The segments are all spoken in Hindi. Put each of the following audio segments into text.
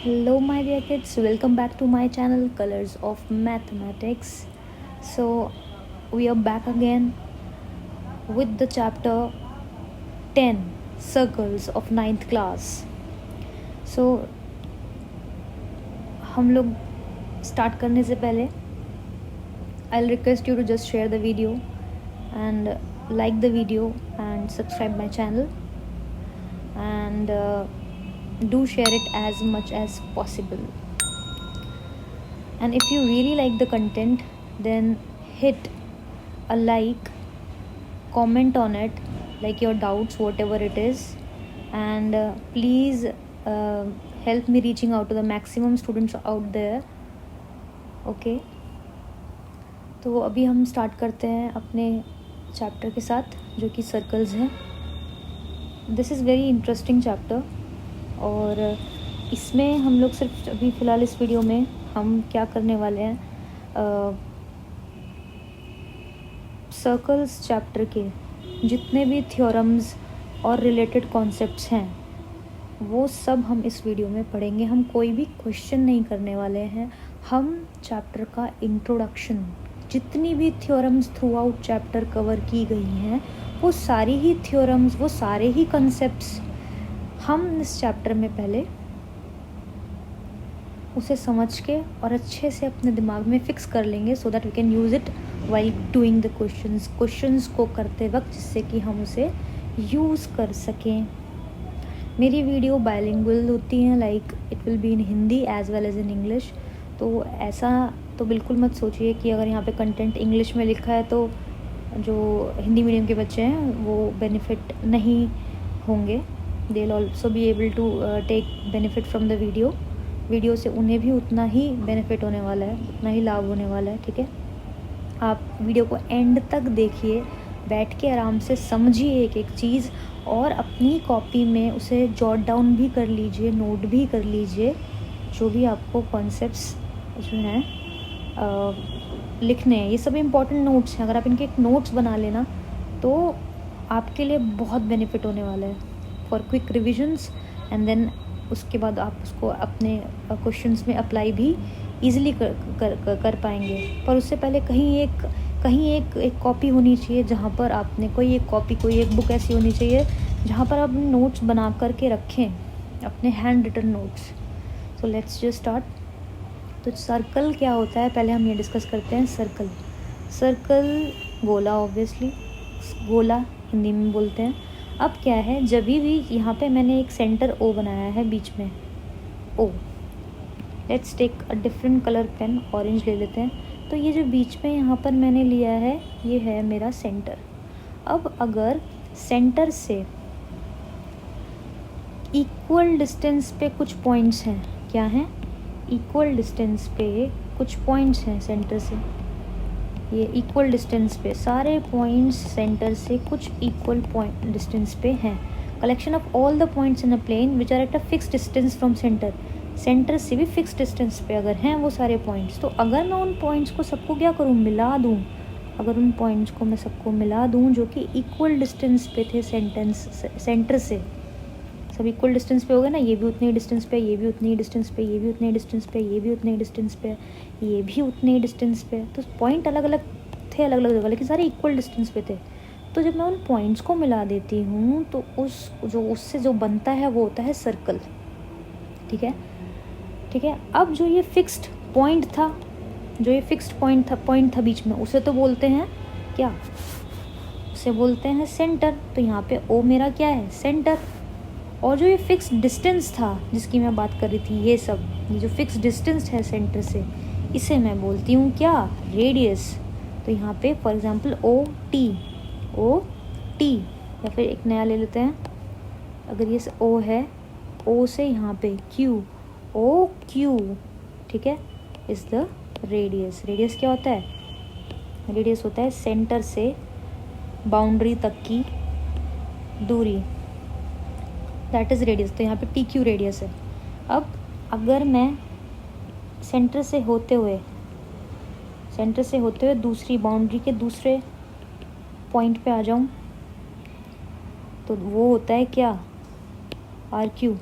Hello, my dear kids. Welcome back to my channel, Colors of Mathematics. So, we are back again with the chapter 10 Circles of 9th class. So, हम लोग स्टार्ट करने से पहले I'll request you to just share the video and like the video and subscribe my channel and do share it as much as possible. And if you really like the content, then hit a like, comment on it, like your doubts, whatever it is, and please help me reaching out to the maximum students out there. Okay, तो अभी हम स्टार्ट करते हैं अपने चैप्टर के साथ जो कि सर्कल्स हैं. This is very interesting chapter और इसमें हम लोग सिर्फ अभी फ़िलहाल इस वीडियो में हम क्या करने वाले हैं, सर्कल्स चैप्टर के जितने भी थ्योरम्स और रिलेटेड कॉन्सेप्ट्स हैं वो सब हम इस वीडियो में पढ़ेंगे. हम कोई भी क्वेश्चन नहीं करने वाले हैं. हम चैप्टर का इंट्रोडक्शन, जितनी भी theorems through out chapter cover की गई हैं वो सारी ही थ्योरम्स, वो सारे ही कॉन्सेप्ट्स हम इस चैप्टर में पहले उसे समझ के और अच्छे से अपने दिमाग में फ़िक्स कर लेंगे so that we can use it while doing the questions को करते वक्त, जिससे कि हम उसे यूज़ कर सकें. मेरी वीडियो बायलिंगुअल होती हैं, like it will be in Hindi as well as in English. तो ऐसा तो बिल्कुल मत सोचिए कि अगर यहाँ पे कंटेंट इंग्लिश में लिखा है तो जो हिंदी मीडियम के बच्चे हैं वो बेनिफिट नहीं होंगे. They will also be able to take benefit from the video से उन्हें भी उतना ही बेनिफिट होने वाला है, उतना ही लाभ होने वाला है. ठीक है, आप वीडियो को एंड तक देखिए, बैठ के आराम से समझिए एक एक चीज़ और अपनी कॉपी में उसे जॉट डाउन भी कर लीजिए, नोट भी कर लीजिए जो भी आपको कॉन्सेप्ट्स जो हैं लिखने हैं. ये सब इम्पॉर्टेंट नोट्स हैं. अगर आप इनके एक नोट्स बना लेना तो आपके लिए बहुत बेनिफिट होने वाला है for quick revisions. And then उसके बाद आप उसको अपने क्वेश्चंस में अप्लाई भी ईज़िली कर पाएंगे. पर उससे पहले कहीं एक कॉपी होनी चाहिए जहाँ पर आपने कोई एक बुक ऐसी होनी चाहिए जहाँ पर आप नोट्स बना करके रखें, अपने handwritten notes. So let's just start. तो सर्कल क्या होता है पहले हम ये डिस्कस करते हैं. सर्कल गोला, ऑब्वियसली गोला हिंदी में बोलते हैं. अब क्या है, जब भी यहाँ पे मैंने एक सेंटर ओ बनाया है बीच में O. Let's take a different colour pen, orange ले लेते हैं. तो ये जो बीच में यहाँ पर मैंने लिया है ये है मेरा सेंटर. अब अगर सेंटर से इक्वल डिस्टेंस पे कुछ पॉइंट्स हैं, क्या हैं, इक्वल डिस्टेंस पे कुछ पॉइंट्स हैं सेंटर से, ये इक्वल डिस्टेंस पे सारे पॉइंट्स सेंटर से कुछ इक्वल पॉइंट डिस्टेंस पे हैं. Collection of all the points in a plane which are at a fix distance from centre से भी फिक्स डिस्टेंस पे अगर हैं वो सारे पॉइंट्स, तो अगर मैं उन पॉइंट्स को सबको क्या करूँ, मिला दूँ. अगर उन पॉइंट्स को मैं सबको मिला दूँ जो कि इक्वल डिस्टेंस पे थे सेंटर से, सब इक्वल डिस्टेंस पे हो गए ना. ये भी उतने ही डिस्टेंस पे, ये भी उतनी ही डिस्टेंस पे, ये भी उतने ही डिस्टेंस पे, ये भी उतने ही डिस्टेंस पे, ये भी उतने ही डिस्टेंस पे. तो पॉइंट अलग अलग थे, अलग अलग जगह, लेकिन सारे इक्वल डिस्टेंस पे थे. तो जब मैं उन पॉइंट्स को मिला देती हूँ तो उससे जो बनता है वो होता है सर्कल. ठीक है. अब जो ये फिक्स्ड पॉइंट था बीच में, उसे तो बोलते हैं क्या, उसे बोलते हैं सेंटर. तो यहाँ पे ओ मेरा क्या है, सेंटर. और जो ये फिक्स डिस्टेंस था जिसकी मैं बात कर रही थी, ये जो फिक्स डिस्टेंस है सेंटर से, इसे मैं बोलती हूँ क्या, रेडियस. तो यहाँ पे फॉर एग्जांपल ओ टी, या फिर एक नया ले लेते हैं. अगर ये ओ है, ओ से यहाँ पे क्यू, ओ क्यू. ठीक है, इज़ द रेडियस. रेडियस क्या होता है, रेडियस होता है सेंटर से बाउंड्री तक की दूरी, दैट इज़ रेडियस. तो यहाँ पे टी क्यू रेडियस है. अब अगर मैं सेंटर से होते हुए दूसरी बाउंड्री के दूसरे पॉइंट पे आ जाऊँ तो वो होता है क्या, आर क्यू,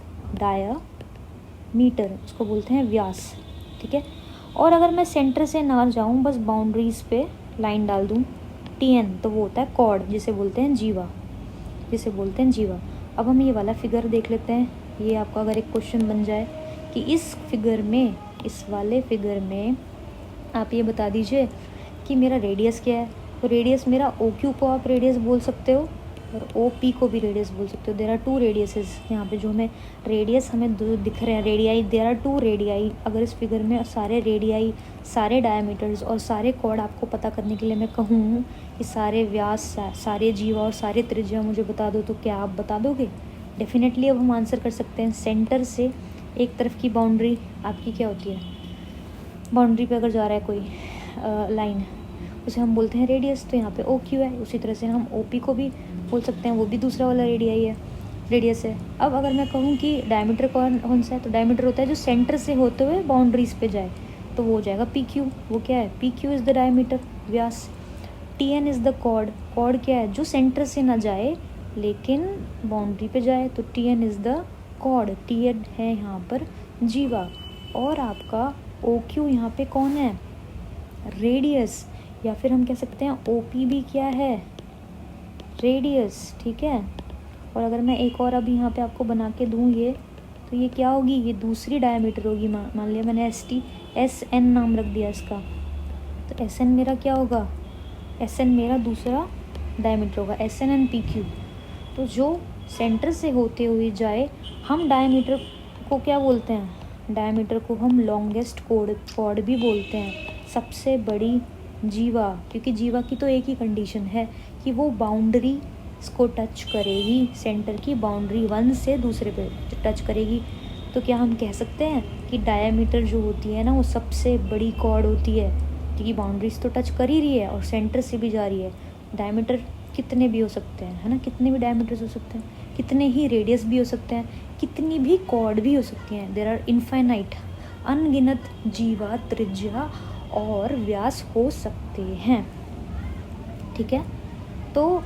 मीटर, उसको बोलते हैं व्यास, ठीक है। और अगर मैं सेंटर से ना जाऊँ, बस बाउंड्रीज पे लाइन डाल दूँ TN, तो वो होता है कॉर्ड, जिसे बोलते हैं जीवा, जिसे बोलते हैं जीवा। अब हम ये वाला फिगर देख लेते हैं। ये आपका अगर एक क्वेश्चन बन जाए कि इस फिगर में, इस वाले फिगर में आप ये बता दीजिए कि मेरा रेडियस क्या है, तो रेडियस मेरा OQ को आप रेडियस बोल सकते हो और OP को भी रेडियस बोल सकते हो। देयर आर 2 रेडियसेस, यहाँ पे जो हमें रेडियस हमें दिख रहे हैं, रेडियाई, देयर आर 2 रेडियाई। अगर इस फिगर में सारे रेडियाई, सारे डायमीटर्स और सारे कॉर्ड आपको पता करने के लिए मैं कहूँ कि सारे व्यास, सारे जीवा और सारे त्रिज्या मुझे बता दो, तो क्या आप बता दोगे? डेफिनेटली अब हम आंसर कर सकते हैं। सेंटर से एक तरफ की बाउंड्री आपकी क्या होती है, बाउंड्री पे अगर जा रहा है कोई लाइन, उसे हम बोलते हैं रेडियस, तो यहाँ पे OQ है। उसी तरह से हम OP को भी बोल सकते हैं, वो भी दूसरा वाला रेडियस है। अब अगर मैं कहूँ कि डायमीटर कौन सा है, तो डायमीटर होता है जो सेंटर से होते हुए बाउंड्रीज पे जाए, तो वो हो जाएगा PQ। वो क्या है? PQ इज़ द डायमीटर, व्यास। TN is the chord, chord क्या है? जो सेंटर से ना जाए लेकिन बाउंड्री पे जाए, तो TN is the chord. TN है यहाँ पर जीवा। और आपका OQ यहाँ पे कौन है? रेडियस, या फिर हम कह सकते हैं OP भी क्या है? रेडियस, ठीक है। और अगर मैं एक और अभी यहाँ पे आपको बना के दूँ ये, तो ये क्या होगी? ये दूसरी डायमीटर होगी। मान लिया मैंने SN नाम रख दिया इसका, तो SN मेरा क्या होगा? SN मेरा दूसरा डायमीटर होगा, SN एंड PQ। तो जो सेंटर से होते हुए जाए, हम डायमीटर को क्या बोलते हैं? डायमीटर को हम लॉन्गेस्ट कॉर्ड भी बोलते हैं, सबसे बड़ी जीवा, क्योंकि जीवा की तो एक ही कंडीशन है कि वो बाउंड्री इसको टच करेगी, सेंटर की बाउंड्री 1 से दूसरे पे टच करेगी। तो क्या हम कह सकते हैं कि डायमीटर जो होती है ना, वो सबसे बड़ी कॉर्ड होती है, क्योंकि बाउंड्रीज तो टच कर ही रही है और सेंटर से भी जा रही है। डायमीटर कितने भी हो सकते हैं, है ना, कितने भी डायमीटर्स हो सकते हैं, कितने ही रेडियस भी हो सकते हैं, कितनी भी कॉर्ड भी हो सकती हैं। देयर आर इनफाइनाइट, अनगिनत जीवा, त्रिज्या और व्यास हो सकते हैं, ठीक है। तो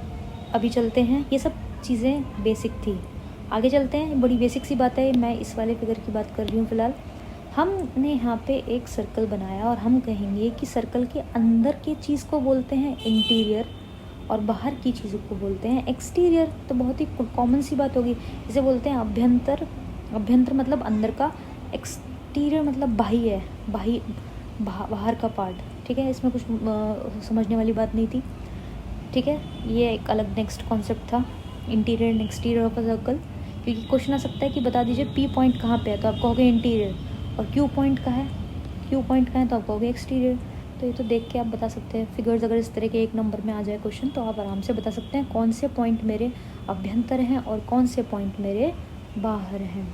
अभी चलते हैं, ये सब चीज़ें बेसिक थी, आगे चलते हैं। बड़ी बेसिक सी बात है, मैं इस वाले फिगर की बात कर रही हूँ फ़िलहाल। हमने यहाँ पे एक सर्कल बनाया और हम कहेंगे कि सर्कल के अंदर की चीज़ को बोलते हैं इंटीरियर और बाहर की चीज़ों को बोलते हैं एक्सटीरियर। तो बहुत ही कॉमन सी बात होगी, इसे बोलते हैं अभ्यंतर। अभ्यंतर मतलब अंदर का, एक्सटीरियर मतलब बाह्य, बाहर का पार्ट, ठीक है। इसमें कुछ समझने वाली बात नहीं थी, ठीक है। ये एक अलग नेक्स्ट कॉन्सेप्ट था, interior and exterior of a circle. क्योंकि क्वेश्चन आ सकता है कि बता दीजिए P पॉइंट कहाँ पे है, तो आप कहोगे इंटीरियर, और Q पॉइंट कहाँ है, Q पॉइंट कहाँ है, तो आप कहोगे एक्सटीरियर। तो ये तो देख के आप बता सकते हैं। फिगर्स अगर इस तरह के एक नंबर में आ जाए क्वेश्चन, तो आप आराम से बता सकते हैं कौन से पॉइंट मेरे अभ्यंतर हैं और कौन से पॉइंट मेरे बाहर हैं,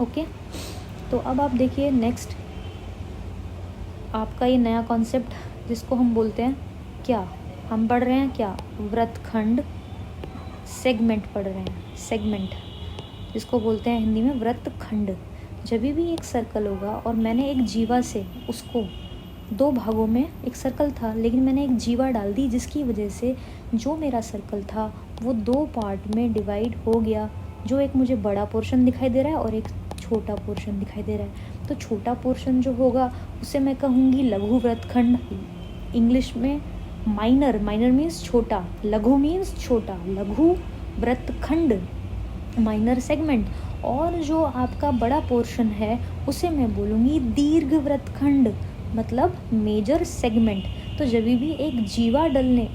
ओके। तो अब आप देखिए नेक्स्ट आपका ये नया कॉन्सेप्ट, जिसको हम बोलते हैं क्या, हम पढ़ रहे हैं क्या, वृत्तखंड, सेगमेंट पढ़ रहे हैं, सेगमेंट, जिसको बोलते हैं हिंदी में वृत्तखंड। जब भी एक सर्कल होगा और मैंने एक जीवा से उसको 2 भागों में, एक सर्कल था लेकिन मैंने एक जीवा डाल दी, जिसकी वजह से जो मेरा सर्कल था वो 2 पार्ट में डिवाइड हो गया। जो एक मुझे बड़ा पोर्शन दिखाई दे रहा है और एक छोटा पोर्शन दिखाई दे रहा है। तो छोटा पोर्शन जो होगा उसे मैं कहूँगी लघु वृत्तखंड, इंग्लिश में माइनर, माइनर मीन्स छोटा, लघु मीन्स छोटा, लघु वृत्तखंड, माइनर सेगमेंट। और जो आपका बड़ा पोर्शन है उसे मैं बोलूँगी दीर्घ वृत्तखंड, मतलब मेजर सेगमेंट। तो जब भी एक जीवा डलने,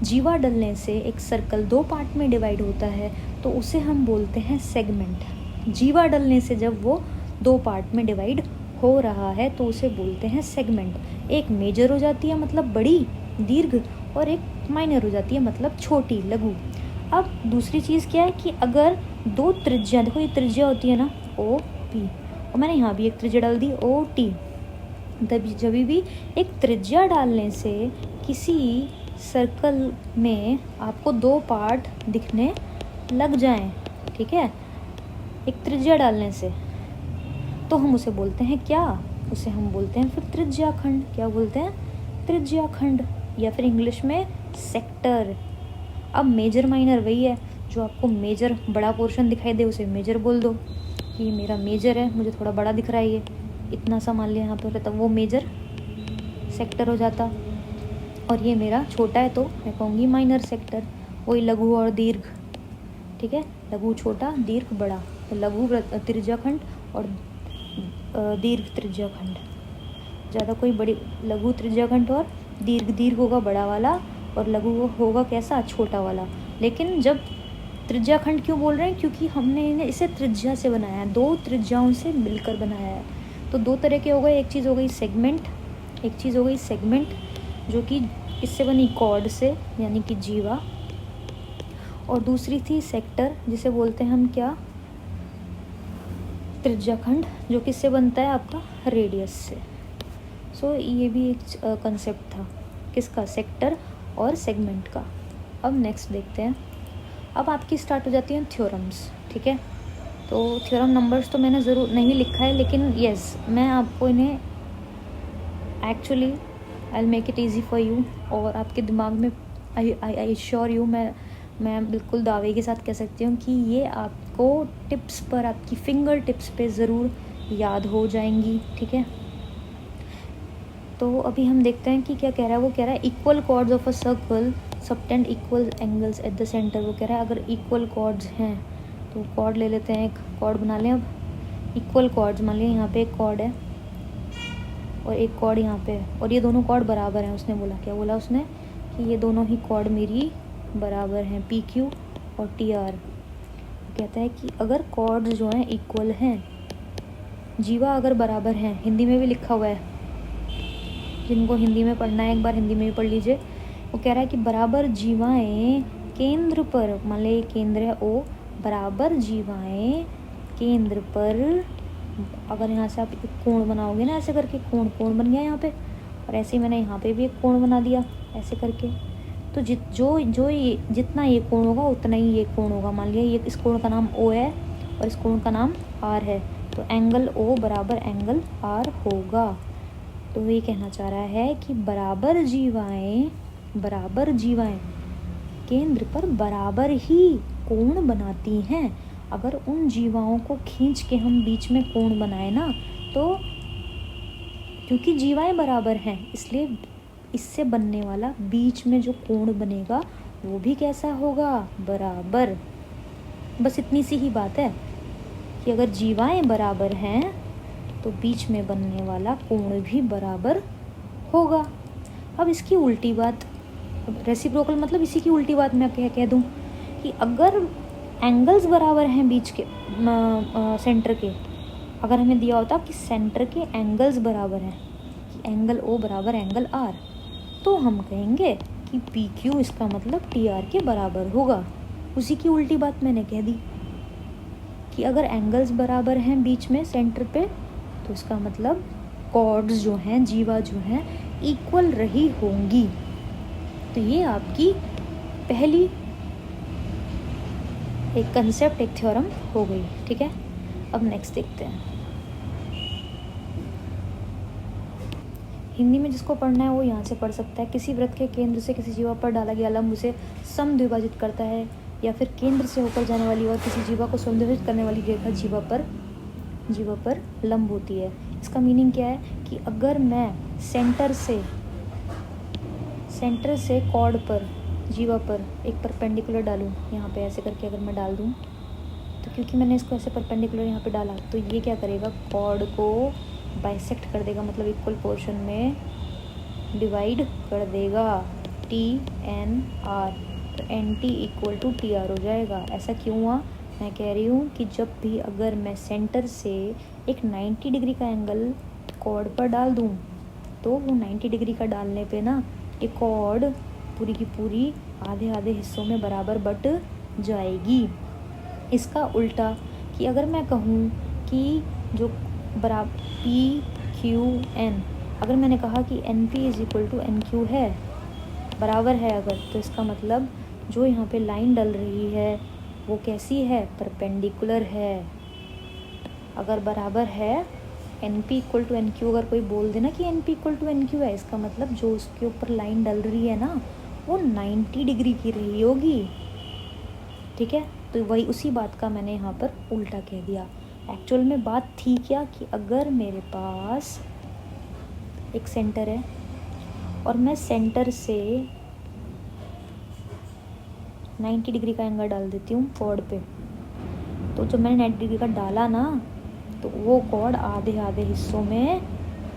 जीवा डलने से एक सर्कल 2 पार्ट में डिवाइड होता है, तो उसे हम बोलते हैं सेगमेंट। जीवा डलने से जब वो 2 पार्ट में डिवाइड हो रहा है तो उसे बोलते हैं सेगमेंट। एक मेजर हो जाती है मतलब बड़ी, दीर्घ, और एक माइनर हो जाती है मतलब छोटी, लघु। अब दूसरी चीज़ क्या है कि अगर 2 त्रिज्या, देखो ये त्रिज्या होती है ना, OP, और मैंने यहाँ भी एक त्रिज्या डाल दी OT। तब जब भी एक त्रिज्या डालने से किसी सर्कल में आपको 2 पार्ट दिखने लग जाएं, ठीक है, एक त्रिज्या डालने से, तो हम उसे बोलते हैं क्या, उसे हम बोलते हैं फिर त्रिज्याखंड। क्या बोलते हैं? त्रिज्याखंड, या फिर इंग्लिश में सेक्टर। अब मेजर माइनर वही है, जो आपको मेजर बड़ा पोर्शन दिखाई दे उसे मेजर बोल दो कि ये मेरा मेजर है, मुझे थोड़ा बड़ा दिख रहा है, ये इतना सा मान लिया यहाँ पर, तब वो मेजर सेक्टर हो जाता। और ये मेरा छोटा है तो मैं कहूँगी माइनर सेक्टर। वही लघु और दीर्घ, ठीक है, लघु छोटा, दीर्घ बड़ा। तो लघु त्रिज्याखंड और दीर्घ त्रिज्याखंड, ज़्यादा कोई बड़ी लघु त्रिज्याखंड और दीर्घ होगा बड़ा वाला, और लघु होगा कैसा, छोटा वाला। लेकिन जब त्रिज्याखंड क्यों बोल रहे हैं, क्योंकि हमने इसे त्रिज्या से बनाया है, 2 त्रिज्याओं से मिलकर बनाया है। तो 2 तरह के हो गए, एक चीज़ हो गई सेगमेंट, एक चीज़ हो गई सेगमेंट जो कि इससे बनी कॉर्ड से, यानी कि जीवा, और दूसरी थी सेक्टर जिसे बोलते हैं हम क्या, त्रिज्याखंड, जो किससे बनता है आपका, रेडियस से। सो ये भी एक कंसेप्ट था किसका, सेक्टर और सेगमेंट का। अब नेक्स्ट देखते हैं। अब आपकी स्टार्ट हो जाती हैं थ्योरम्स, ठीक है। तो थ्योरम नंबर्स तो मैंने ज़रूर नहीं लिखा है, लेकिन यस मैं आपको इन्हें actually I will make it easy for you, और आपके दिमाग में आई श्योर यू, मैं बिल्कुल दावे के साथ कह सकती हूँ कि ये आपको टिप्स पर, आपकी फिंगर टिप्स पे ज़रूर याद हो जाएंगी, ठीक है। तो अभी हम देखते हैं कि क्या कह रहा है। वो कह रहा है equal chords of a circle subtend equal angles at the centre. वो कह रहा है अगर इक्वल कॉर्ड्स हैं तो कॉर्ड ले लेते हैं, एक कॉर्ड बना लें। अब इक्वल कॉर्ड्स, मान लिया यहाँ पे एक कॉर्ड है और एक कॉर्ड यहाँ पे है, और ये दोनों कॉर्ड बराबर हैं। उसने बोला, क्या बोला उसने, कि ये दोनों ही कॉर्ड मेरी बराबर हैं, पी क्यू और टी आर। कहता है कि अगर कॉर्ड्स जो हैं इक्वल हैं, जीवा अगर बराबर हैं, हिंदी में भी लिखा हुआ है, जिनको हिंदी में पढ़ना है एक बार हिंदी में भी पढ़ लीजिए। वो कह रहा है कि बराबर जीवाएं केंद्र पर, मान लीजिए केंद्र है ओ, बराबर जीवाएं केंद्र पर, अगर यहाँ से आप एक कोण बनाओगे ना, ऐसे करके कोण बन गया यहाँ पे, और ऐसे ही मैंने यहाँ पे भी एक कोण बना दिया ऐसे करके। तो जितना ये कोण होगा उतना ही ये कोण होगा। मान लिया ये इस कोण का नाम ओ है और इस कोण का नाम आर है, तो एंगल ओ बराबर एंगल आर होगा। तो ये कहना चाह रहा है कि बराबर जीवाएं केंद्र पर बराबर ही कोण बनाती हैं। अगर उन जीवाओं को खींच के हम बीच में कोण बनाए ना, तो क्योंकि जीवाएं बराबर हैं इसलिए इससे बनने वाला बीच में जो कोण बनेगा वो भी कैसा होगा, बराबर। बस इतनी सी ही बात है कि अगर जीवाएं बराबर हैं तो बीच में बनने वाला कोण भी बराबर होगा। अब इसकी उल्टी बात, रेसिप्रोकल मतलब इसी की उल्टी बात मैं कह दूं कि अगर एंगल्स बराबर हैं बीच के सेंटर के, अगर हमें दिया होता कि सेंटर के एंगल्स बराबर हैं, कि एंगल ओ बराबर एंगल आर, तो हम कहेंगे कि पी क्यू इसका मतलब टी आर के बराबर होगा। उसी की उल्टी बात मैंने कह दी कि अगर एंगल्स बराबर हैं बीच में सेंटर पे, तो इसका मतलब कॉर्ड्स जो हैं, जीवा जो हैं, इक्वल रही होंगी। तो ये आपकी पहली एक कंसेप्ट, एक थ्योरम हो गई, ठीक है। अब नेक्स्ट देखते हैं। हिंदी में जिसको पढ़ना है वो यहाँ से पढ़ सकता है। किसी वृत्त के केंद्र से किसी जीवा पर डाला गया लंब उसे समद्विभाजित करता है, या फिर केंद्र से होकर जाने वाली और किसी जीवा को समद्विभाजित करने वाली रेखा जीवा पर लंब होती है। इसका मीनिंग क्या है कि अगर मैं सेंटर से कॉर्ड पर, जीवा पर एक परपेंडिकुलर डालूं, यहाँ पे ऐसे करके अगर मैं डाल दूं, तो क्योंकि मैंने इसको ऐसे परपेंडिकुलर यहाँ पे डाला, तो ये क्या करेगा, कॉर्ड को बाइसेक्ट कर देगा, मतलब इक्वल पोर्शन में डिवाइड कर देगा, टी एन आर, तो N T equal to T R हो जाएगा। ऐसा क्यों हुआ, मैं कह रही हूँ कि जब भी अगर मैं सेंटर से एक 90 डिग्री का एंगल कॉर्ड पर डाल दूँ, तो वो 90 डिग्री का डालने पे ना ये कॉर्ड पूरी की पूरी आधे आधे हिस्सों में बराबर बट जाएगी। इसका उल्टा कि अगर मैं कहूँ कि जो बराबर पी क्यू एन, अगर मैंने कहा कि N P is equal to N Q है, बराबर है अगर, तो इसका मतलब जो यहाँ पे लाइन डल रही है वो कैसी है, परपेंडिकुलर है। अगर बराबर है N P equal to N Q, अगर कोई बोल देना कि N P equal to N Q है, इसका मतलब जो उसके ऊपर लाइन डल रही है ना वो 90 डिग्री की रही होगी, ठीक है। तो वही उसी बात का मैंने यहाँ पर उल्टा कह दिया। एक्चुअल में बात थी क्या कि अगर मेरे पास एक सेंटर है और मैं सेंटर से 90 डिग्री का एंगल डाल देती हूँ कॉर्ड पे, तो जब मैंने 90 डिग्री का डाला ना, तो वो कॉर्ड आधे आधे हिस्सों में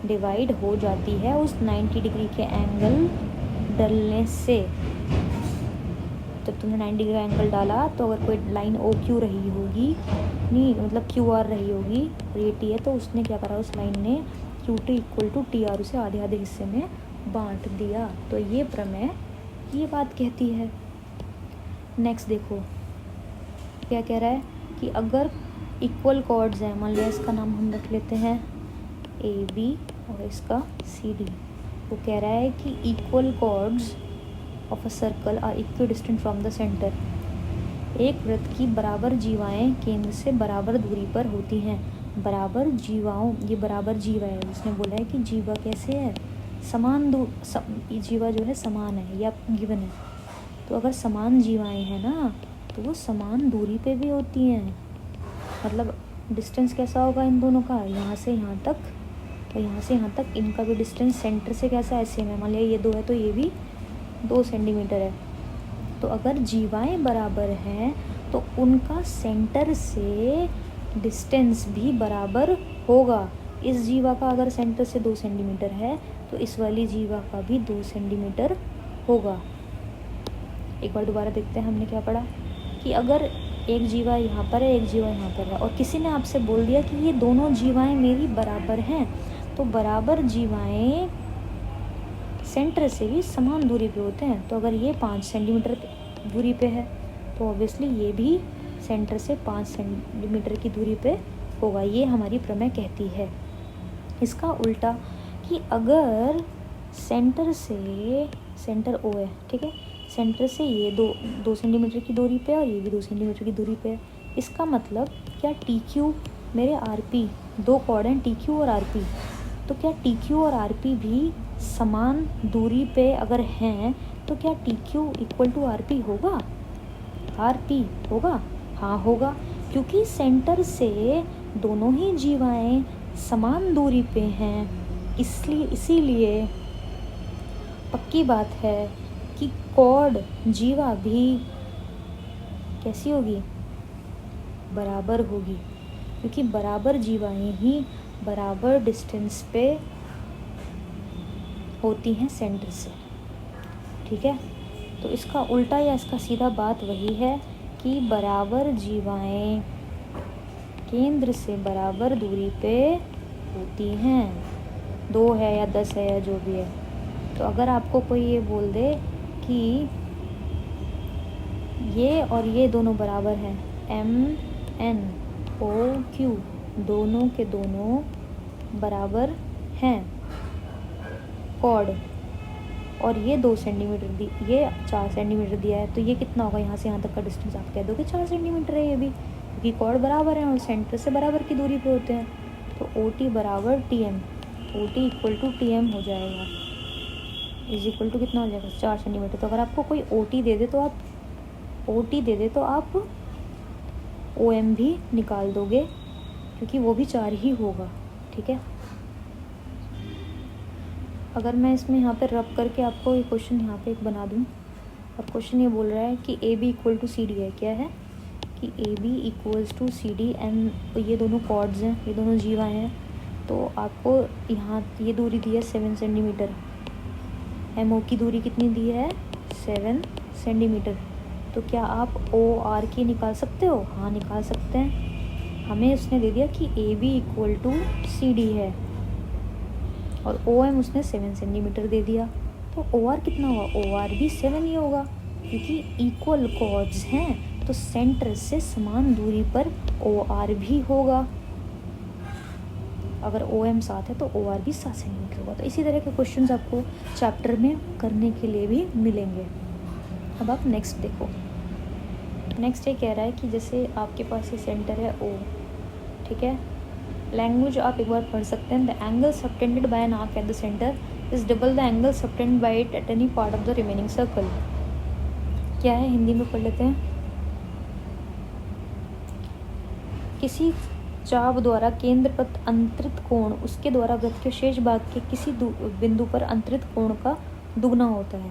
डिवाइड हो जाती है उस 90 डिग्री के एंगल डलने से। जब तुमने 90 डिग्री का एंगल डाला तो अगर कोई लाइन ओ क्यू रही होगी, नहीं मतलब क्यू आर रही होगी और ये टी है, तो उसने क्या करा, उस लाइन ने Q T equal to T R उसे आधे आधे हिस्से में बांट दिया। तो ये प्रमेय ये बात कहती है। नेक्स्ट देखो क्या कह रहा है कि अगर इक्वल कॉर्ड्स हैं, मान लिया इसका नाम हम रख लेते हैं ए बी और इसका सी डी। वो कह रहा है कि equal chords of a circle are equidistant from the centre. एक वृत्त की बराबर जीवाएं केंद्र से बराबर दूरी पर होती हैं। बराबर जीवाओं, ये बराबर जीवा है, उसने बोला है कि जीवा कैसे है, समान जीवा जो है समान है, ये आपको गिवन है। तो अगर समान जीवाएं हैं ना, तो वो समान दूरी पे भी होती हैं। मतलब डिस्टेंस कैसा होगा इन दोनों का, यहाँ से यहाँ तक और यहाँ से यहाँ तक, इनका भी डिस्टेंस सेंटर से कैसा है, सेम है। मान लिया ये 2 है तो ये भी 2 सेंटीमीटर है। तो अगर जीवाएं बराबर हैं तो उनका सेंटर से डिस्टेंस भी बराबर होगा। इस जीवा का अगर सेंटर से 2 सेंटीमीटर है तो इस वाली जीवा का भी 2 सेंटीमीटर होगा। एक बार दोबारा देखते हैं हमने क्या पढ़ा कि अगर एक जीवा यहाँ पर है, एक जीवा यहाँ पर है, और किसी ने आपसे बोल दिया कि ये दोनों जीवाएं मेरी बराबर हैं, तो बराबर जीवाएं सेंटर से भी समान दूरी पे होते हैं। तो अगर ये 5 सेंटीमीटर दूरी पे है तो ऑब्वियसली ये भी सेंटर से 5 सेंटीमीटर की दूरी पे होगा। ये हमारी प्रमेय कहती है। इसका उल्टा कि अगर सेंटर से, सेंटर ओ है, ठीक है, सेंटर से ये 2 सेंटीमीटर की दूरी पे और ये भी 2 सेंटीमीटर की दूरी पे है। इसका मतलब क्या टी क्यू मेरे आर पी, 2 कॉर्ड हैं टी क्यू और आर पी, तो क्या टी क्यू और आर पी भी समान दूरी पे अगर हैं तो क्या T Q equal to R P होगा, आर पी होगा? हाँ होगा, क्योंकि सेंटर से दोनों ही जीवाएं समान दूरी पे हैं। इसलिए इसीलिए पक्की बात है कि कॉर्ड जीवा भी कैसी होगी, बराबर होगी, क्योंकि बराबर जीवाएं ही बराबर डिस्टेंस पे होती हैं सेंटर से। ठीक है, तो इसका उल्टा या इसका सीधा बात वही है कि बराबर जीवाएं केंद्र से बराबर दूरी पे होती हैं, 2 है या 10 है या जो भी है। तो अगर आपको कोई ये बोल दे कि ये और ये दोनों बराबर हैं, MNOQ दोनों के दोनों बराबर हैं कॉर्ड, और ये 2 सेंटीमीटर दी, ये 4 सेंटीमीटर दिया है, तो ये कितना होगा, यहाँ से यहाँ तक का डिस्टेंस आप कह दोगे 4 सेंटीमीटर है ये भी, क्योंकि कॉर्ड बराबर है और सेंटर से बराबर की दूरी पे होते हैं। तो OT बराबर TM, OT equal to TM हो जाएगा, इज इक्वल टू कितना हो जाएगा, 4 सेंटीमीटर। तो अगर आपको कोई OT दे दे तो आप OM भी निकाल दोगे, क्योंकि वो भी 4 ही होगा। ठीक है, अगर मैं इसमें यहाँ पे रब करके आपको ये क्वेश्चन यहाँ पे एक बना दूँ, और क्वेश्चन ये बोल रहा है कि AB इक्वल टू CD है, क्या है कि AB equals to CD, and ये दोनों कॉर्ड्स हैं, ये दोनों जीवाएं हैं, तो आपको यहाँ ये दूरी दी है 7 सेंटीमीटर, MO की दूरी कितनी दी है 7 सेंटीमीटर। तो क्या आप OR की निकाल सकते हो? हाँ निकाल सकते हैं। हमें उसने दे दिया कि AB इक्वल टू CD है और OM उसने 7 सेंटीमीटर दे दिया, तो OR कितना होगा, OR भी 7 ही होगा, क्योंकि इक्वल कॉर्ड्स हैं तो सेंटर से समान दूरी पर OR भी होगा। अगर OM 7 है तो OR भी 7 सेंटीमीटर होगा। तो इसी तरह के क्वेश्चंस आपको चैप्टर में करने के लिए भी मिलेंगे। अब आप नेक्स्ट देखो, नेक्स्ट ये कह रहा है कि जैसे आपके पास ये सेंटर है O, ठीक है, लैंग्वेज आप एक बार पढ़ सकते हैं। The angle subtended bye an arc eight the centre is double the angle subtended bye it at any part of the remaining circle. क्या है, हिंदी में पढ़ लेते हैं। किसी चाप द्वारा केंद्र पर अंतरित कोण उसके द्वारा वृत्त के शेष भाग के किसी बिंदु पर अंतरित कोण का दुगना होता है।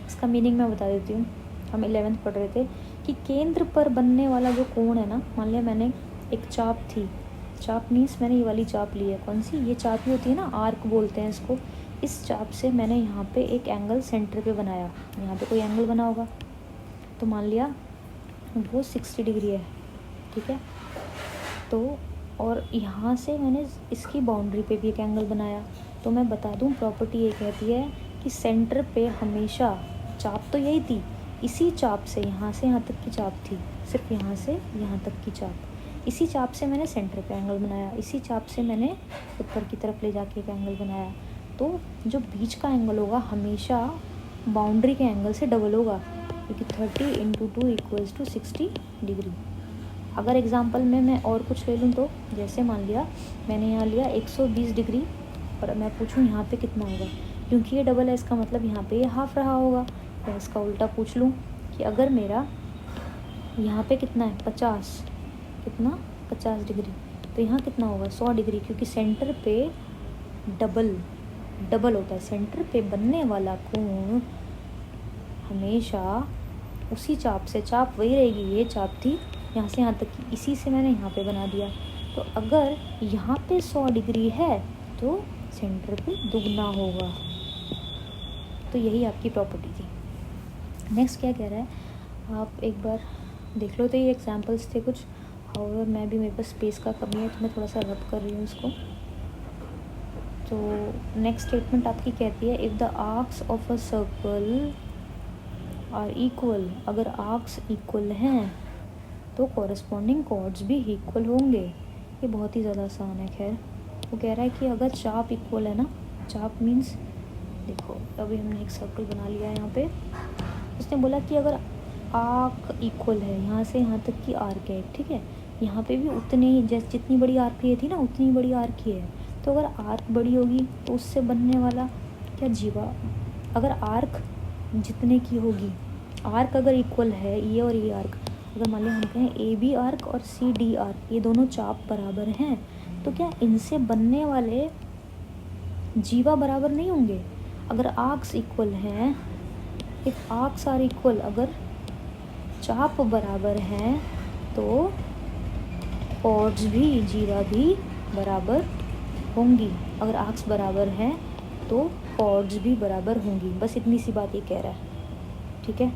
इसका मीनिंग मैं बता देती हूँ। हम 11th पढ़ रहे थे कि केंद्र पर बनने वाला जो कोण है ना, मान लिया मैंने एक चाप थी, चाप मीन्स मैंने ये वाली चाप ली है, कौन सी, ये चाप ही होती है ना, आर्क बोलते हैं इसको। इस चाप से मैंने यहाँ पे एक एंगल सेंटर पे बनाया, यहाँ पे कोई एंगल बना होगा, तो मान लिया वो 60 डिग्री है, ठीक है। तो और यहाँ से मैंने इसकी बाउंड्री पे भी एक एंगल बनाया। तो मैं बता दूँ, प्रॉपर्टी ये कहती है कि सेंटर पे हमेशा, चाप तो यही थी, इसी चाप से यहाँ तक की चाप थी, सिर्फ यहाँ से यहाँ तक की चाप, इसी चाप से मैंने सेंटर पे एंगल बनाया, इसी चाप से मैंने ऊपर की तरफ ले जाके एक एंगल बनाया। तो जो बीच का एंगल होगा हमेशा बाउंड्री के एंगल से डबल होगा, क्योंकि 30 × 2 = 60 डिग्री। अगर एग्जांपल में मैं और कुछ ले लूँ तो जैसे मान लिया मैंने यहाँ लिया 120 डिग्री और मैं पूछूँ यहाँ पे कितना होगा, क्योंकि ये डबल है इसका मतलब यहाँ पे ये हाफ रहा होगा। मैं इसका उल्टा पूछ लूँ कि अगर मेरा यहाँ पे कितना है 50, कितना 50 डिग्री, तो यहाँ कितना होगा 100 डिग्री, क्योंकि सेंटर पे डबल होता है। सेंटर पे बनने वाला कोण हमेशा उसी चाप से, चाप वही रहेगी, ये चाप थी यहाँ से यहाँ तक की, इसी से मैंने यहाँ पे बना दिया। तो अगर यहाँ पे 100 डिग्री है तो सेंटर पे दुगना होगा। तो यही आपकी प्रॉपर्टी थी। नेक्स्ट क्या कह रहा है, आप एक बार देख लो। तो ये एग्जांपल्स थे कुछ, और मैं भी, मेरे पास स्पेस का कमी है तो मैं थोड़ा सा रब कर रही हूँ इसको। तो नेक्स्ट स्टेटमेंट आपकी कहती है, if the arcs of a circle are equal, अगर आर्क्स इक्वल हैं तो कॉरस्पॉन्डिंग कॉर्ड्स भी इक्वल होंगे। ये बहुत ही ज़्यादा आसान है। खैर वो कह रहा है कि अगर चाप इक्वल है ना, चाप मीन्स देखो अभी हमने एक सर्कल बना लिया है यहाँ पे, उसने बोला कि अगर आर्क इक्वल है, यहाँ से यहाँ तक की आर्क है, ठीक है, यहाँ पे भी उतने ही, जैसे जितनी बड़ी आर्क ये थी ना उतनी बड़ी आर्क ही है। तो अगर आर्क बड़ी होगी तो उससे बनने वाला क्या जीवा, अगर आर्क जितने की होगी, आर्क अगर इक्वल है, ये और ये आर्क, अगर मान लिया हम कहें ए बी आर्क और सी डी आर्क, ये दोनों चाप बराबर हैं, तो क्या इनसे बनने वाले जीवा बराबर नहीं होंगे। अगर आर्क्स इक्वल हैं, इफ़ आर्क्स आर इक्वल, अगर चाप बराबर हैं तो कॉर्ड्स भी, जीवा भी बराबर होंगी। अगर आर्क्स बराबर हैं तो कॉर्ड्स भी बराबर होंगी। बस इतनी सी बात ये कह रहा है, ठीक है।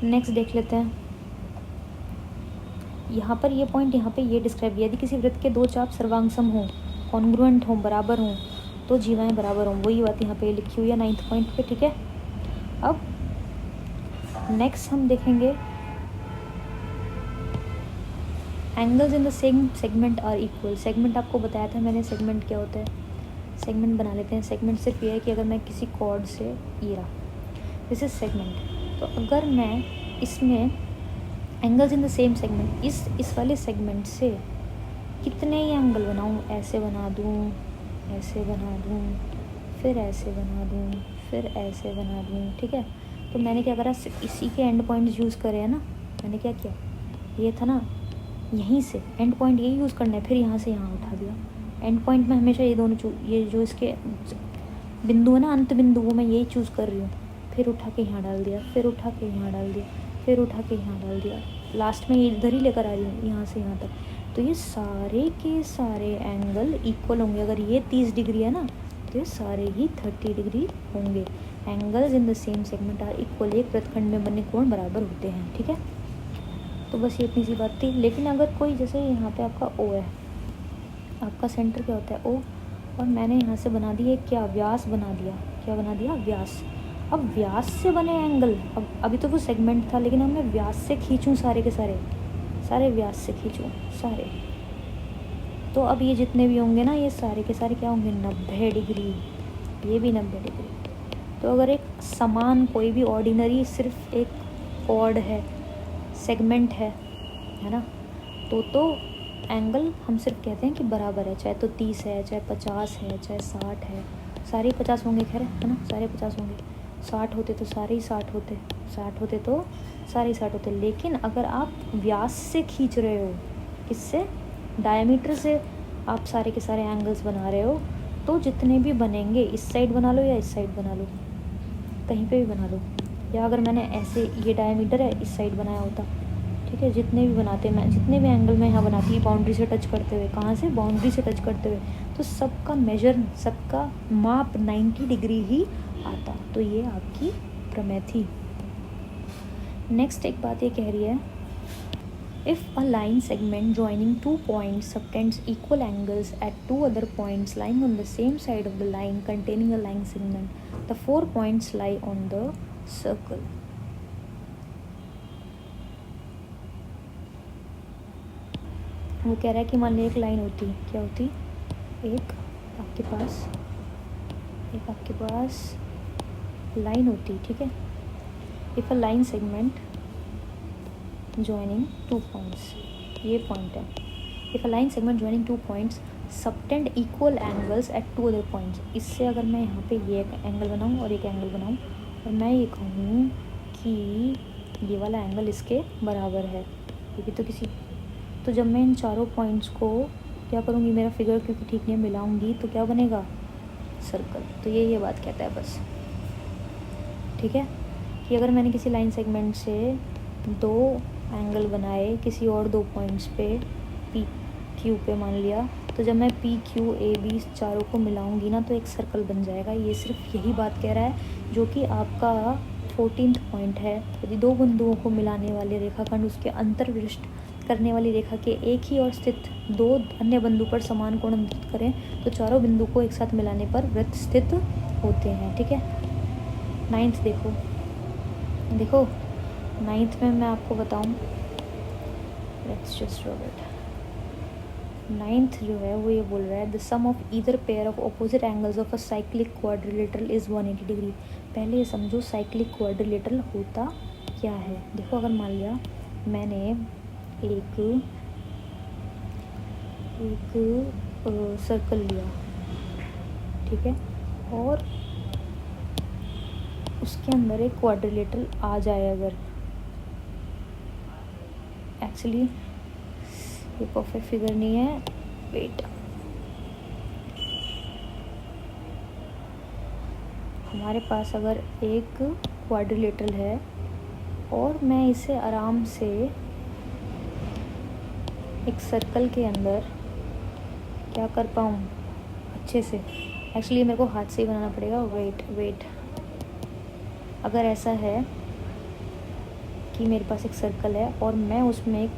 नेक्स्ट देख लेते हैं। यहाँ पर ये पॉइंट, यहाँ पे ये डिस्क्राइब किया, यदि किसी वृत्त के दो चाप सर्वांग सम हों, कॉन्ग्रुएंट हों, बराबर हों, तो जीवाएँ बराबर हों। वही बात यहाँ पे लिखी हुई है 9th पॉइंट पे, ठीक है। अब नेक्स्ट हम देखेंगे, angles in the same segment are equal. Segment आपको बताया था मैंने, सेगमेंट क्या होता है, सेगमेंट बना लेते हैं। सेगमेंट सिर्फ ये है कि अगर मैं किसी कॉर्ड से, ये रहा, दिस इज सेगमेंट, तो अगर मैं इसमें angles in the same segment, इस वाले सेगमेंट से कितने ही एंगल बनाऊँ, ऐसे बना दूँ, ऐसे बना दूँ, फिर ऐसे बना दूँ, फिर ऐसे बना दूँ, ठीक है। तो मैंने क्या करा, इसी के एंड पॉइंट्स यूज़ करे हैं ना। मैंने क्या किया, ये था ना, यहीं से एंड पॉइंट यही यूज़ करना है, फिर यहाँ से यहाँ उठा दिया। एंड पॉइंट में हमेशा ये दोनों ये जो इसके बिंदु है ना, अंत बिंदु, वो मैं यही चूज़ कर रही हूँ। फिर उठा के यहाँ डाल दिया, फिर उठा के यहाँ डाल दिया, फिर उठा के यहाँ डाल दिया, लास्ट में ये इधर ही लेकर आ रही हूँ, यहाँ से यहाँ तक। तो ये सारे के सारे एंगल इक्वल होंगे। अगर ये 30 डिग्री है ना, तो ये सारे ही 30 डिग्री होंगे। Angles in the same segment are equal, एक वृत्तखंड में बने कोण बराबर होते हैं, ठीक है। तो बस ये इतनी सी बात थी। लेकिन अगर कोई, जैसे यहाँ पे आपका ओ है, आपका सेंटर क्या होता है ओ, और मैंने यहाँ से बना दिया क्या, व्यास बना दिया, क्या बना दिया, व्यास। अब व्यास से बने एंगल, अब अभी तो वो सेगमेंट था, लेकिन अब मैं व्यास से खींचूँ, सारे के सारे व्यास से खींचूँ सारे, तो अब ये जितने भी होंगे ना, ये सारे के सारे क्या होंगे, 90 डिग्री, ये भी 90 डिग्री। तो अगर एक समान कोई भी ऑर्डिनरी सिर्फ एक कॉर्ड है, सेगमेंट है ना, तो एंगल हम सिर्फ कहते हैं कि बराबर है, चाहे तो 30 है, चाहे 50 है, चाहे 60 है, सारे 50 होंगे, खैर है ना, सारे 50 होंगे। 60 होते तो सारे ही 60 होते, 60 होते तो सारे ही 60 होते। लेकिन अगर आप व्यास से खींच रहे हो, इससे डायमीटर से आप सारे के सारे एंगल्स बना रहे हो, तो जितने भी बनेंगे इस साइड बना लो या इस साइड बना लो, कहीं पे भी बना लो, या अगर मैंने ऐसे ये डायमीटर है इस साइड बनाया होता, ठीक है, जितने भी बनाते मैं, जितने भी एंगल मैं यहाँ बनाती बाउंड्री से टच करते हुए, कहाँ से, बाउंड्री से टच करते हुए, तो सबका मेजर, सबका माप 90 डिग्री ही आता। तो ये आपकी प्रमेय थी। नेक्स्ट एक बात ये कह रही है, if a line segment joining two points subtends equal angles at two other points lying on the same side of the line containing a line segment, the 4 points lie on the circle. वो कह रहा है कि मान लीजिए एक लाइन होती, क्या होती, एक आपके पास लाइन होती, ठीक है, if a line segment joining 2 points, ये पॉइंट है, if a line segment joining 2 points subtend equal angles at 2 other points, इससे अगर मैं यहाँ पे ये एक एंगल बनाऊँ और एक एंगल बनाऊँ और मैं ये कहूँ कि ये वाला एंगल इसके बराबर है, ये भी तो किसी, तो जब मैं इन चारों पॉइंट्स को क्या करूँगी, मेरा फिगर क्योंकि ठीक नहीं मिलाऊँगी तो क्या बनेगा, सर्कल। तो ये बात कहता है बस, ठीक है, कि अगर मैंने किसी लाइन सेगमेंट से 2 एंगल बनाए किसी और 2 पॉइंट्स पे पी क्यू पे मान लिया, तो जब मैं पी क्यू ए बी चारों को मिलाऊंगी ना तो एक सर्कल बन जाएगा। ये सिर्फ यही बात कह रहा है, जो कि आपका 14th पॉइंट है। यदि 2 बिंदुओं को मिलाने वाले रेखाखंड उसके अंतर्विष्ट करने वाली रेखा के एक ही और स्थित 2 अन्य बिंदु पर समान कोण अंकित करें तो चारों बिंदु को एक साथ मिलाने पर वृत्त स्थित होते हैं, ठीक है। 9th देखो 9th में मैं आपको बताऊं, let's just draw it. 9th जो है वो ये बोल रहा है, the sum of either pair of opposite angles of a cyclic quadrilateral is 180 degree. पहले ये समझो साइक्लिक क्वाड्रिलेटरल होता क्या है। देखो अगर मान लिया मैंने एक सर्कल लिया, ठीक है, और उसके अंदर एक क्वाड्रिलेटरल आ जाए, अगर एक्चुअली ये परफेक्ट फिगर नहीं है, वेट, हमारे पास अगर एक क्वाड्रिलेटरल है और मैं इसे आराम से एक सर्कल के अंदर क्या कर पाऊँ अच्छे से, एक्चुअली मेरे को हाथ से ही बनाना पड़ेगा, वेट, अगर ऐसा है कि मेरे पास एक सर्कल है और मैं उसमें एक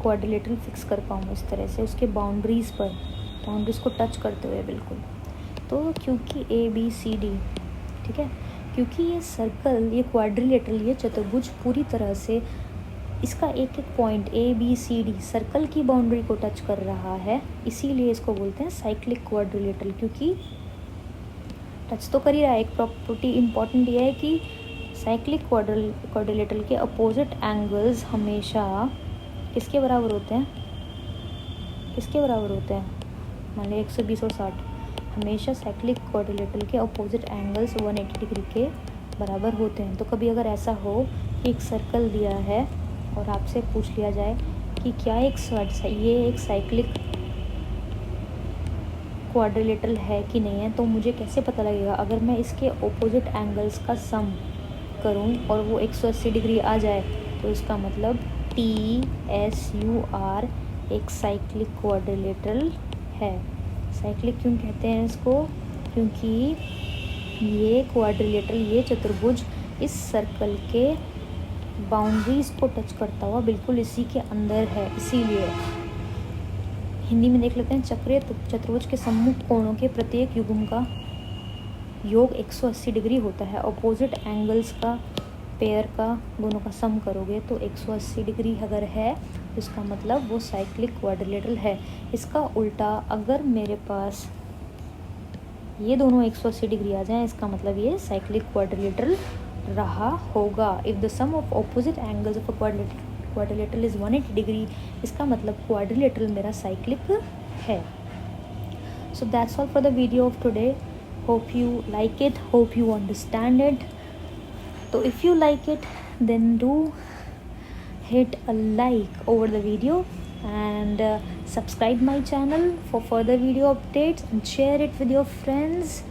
क्वाड्रिलेटरल फिक्स कर पाऊँ इस तरह से, उसके बाउंड्रीज़ को टच करते हुए बिल्कुल। तो क्योंकि ABCD, ठीक है, क्योंकि ये सर्कल, ये क्वाड्रिलेटरल, ये चतुर्भुज पूरी तरह से इसका एक पॉइंट ABCD सर्कल की बाउंड्री को टच कर रहा है, इसीलिए इसको बोलते हैं साइक्लिक क्वाड्रिलेटरल, क्योंकि टच तो कर ही रहा है। एक प्रॉपर्टी इम्पॉर्टेंट ये है कि साइक्लिक क्वाड्रिलेटरल के अपोजिट एंगल्स हमेशा किसके बराबर होते हैं, मान लिया 120 और 60, हमेशा साइक्लिक क्वाड्रिलेटरल के अपोजिट एंगल्स 180 डिग्री के बराबर होते हैं। तो कभी अगर ऐसा हो कि एक सर्कल दिया है और आपसे पूछ लिया जाए कि क्या ये एक साइक्लिक क्वाड्रिलेटरल है कि नहीं है, तो मुझे कैसे पता लगेगा। अगर मैं इसके ऑपोजिट एंगल्स का सम करूं और वो 180 डिग्री आ जाए तो इसका मतलब TSUR एक साइक्लिक क्वाड्रिलेटरल है। साइक्लिक क्यों कहते हैं इसको, क्योंकि ये क्वाड्रिलेटरल, ये चतुर्भुज इस सर्कल के बाउंड्रीज़ को टच करता हुआ बिल्कुल इसी के अंदर है, इसीलिए। हिंदी में देख लेते हैं, चतुर्भुज के सम्मुख कोणों के प्रत्येक युग्म का योग 180 डिग्री होता है। अपोजिट एंगल्स का पेयर का दोनों का सम करोगे तो 180 डिग्री अगर है तो इसका मतलब वो साइक्लिक क्वाड्रिलेटरल है। इसका उल्टा, अगर मेरे पास ये दोनों 180 डिग्री आ जाएं, इसका मतलब ये साइक्लिक क्वाड्रिलेटरल रहा होगा। If the sum of opposite angles of a quadrilateral is 180 degree, इसका मतलब क्वाड्रिलेटरल मेरा साइक्लिक है। So that's all for the video of today. Hope you like it, hope you understand it. तो if you like it then do hit a like over the video and subscribe my channel for further video updates, and share it with your friends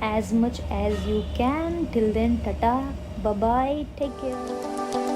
as much as you can. Till then, tata, bye bye, take care.